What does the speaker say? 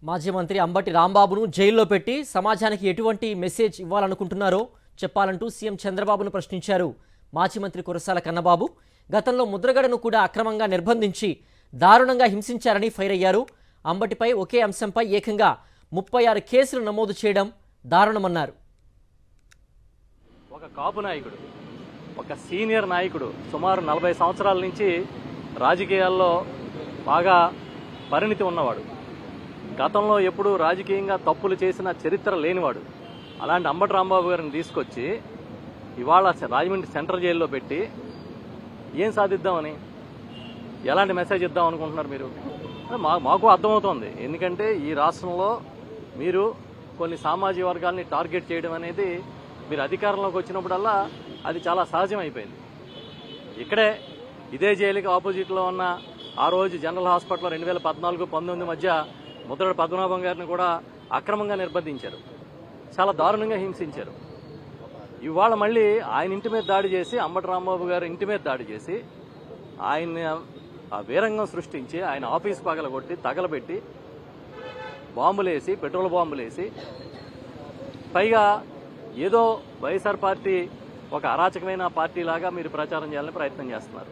మాజీ మంత్రి అంబటి రాంబాబును జైల్లో పెట్టి సమాజానికి ఎటువంటి మెసేజ్ ఇవ్వాలనుకుంటున్నారో చెప్పాలంటూ సీఎం చంద్రబాబును ప్రశ్నించారు మాజీ మంత్రి కురసాల కన్నబాబు. గతంలో ముద్రగడను కూడా అక్రమంగా నిర్బంధించి దారుణంగా హింసించారని ఫైర్ అయ్యారు. అంబటిపై ఒకే అంశంపై ఏకంగా 36 కేసులు నమోదు చేయడం దారుణమన్నారు. ఒక కాపు నాయకుడు, ఒక సీనియర్ నాయకుడు, సుమారు 40 సంవత్సరాల నుంచి రాజకీయాల్లో బాగా పరిణితి ఉన్నవాడు, గతంలో ఎప్పుడూ రాజకీయంగా తప్పులు చేసిన చరిత్ర లేనివాడు, అలాంటి అంబటి రాంబాబు గారిని తీసుకొచ్చి ఇవాళ రాజమండ్రి సెంట్రల్ జైల్లో పెట్టి ఏం సాధిద్దామని, ఎలాంటి మెసేజ్ ఇద్దాం అనుకుంటున్నారు మీరు? మాకు అర్థమవుతోంది. ఎందుకంటే ఈ రాష్ట్రంలో మీరు కొన్ని సామాజిక వర్గాల్ని టార్గెట్ చేయడం అనేది మీరు అధికారంలోకి వచ్చినప్పుడల్లా అది చాలా సహజం అయిపోయింది. ఇక్కడే ఇదే జైలుకి ఆపోజిట్లో ఉన్న ఆ రోజు జనరల్ హాస్పిటల్లో 2014-19 మధ్య ముద్రగడ పద్మనాభం గారిని కూడా అక్రమంగా నిర్బంధించారు, చాలా దారుణంగా హింసించారు. ఇవాళ మళ్ళీ ఆయన ఇంటి మీద దాడి చేసి, అంబటి రాంబాబు గారి ఇంటి మీద దాడి చేసి, ఆయన్ని వీరంగం సృష్టించి, ఆయన ఆఫీస్ పగలగొట్టి తగలబెట్టి బాంబులేసి, పెట్రోల్ బాంబులేసి, పైగా ఏదో వైఎస్ఆర్ పార్టీ ఒక అరాచకమైన పార్టీ లాగా మీరు ప్రచారం చేయాలని ప్రయత్నం చేస్తున్నారు.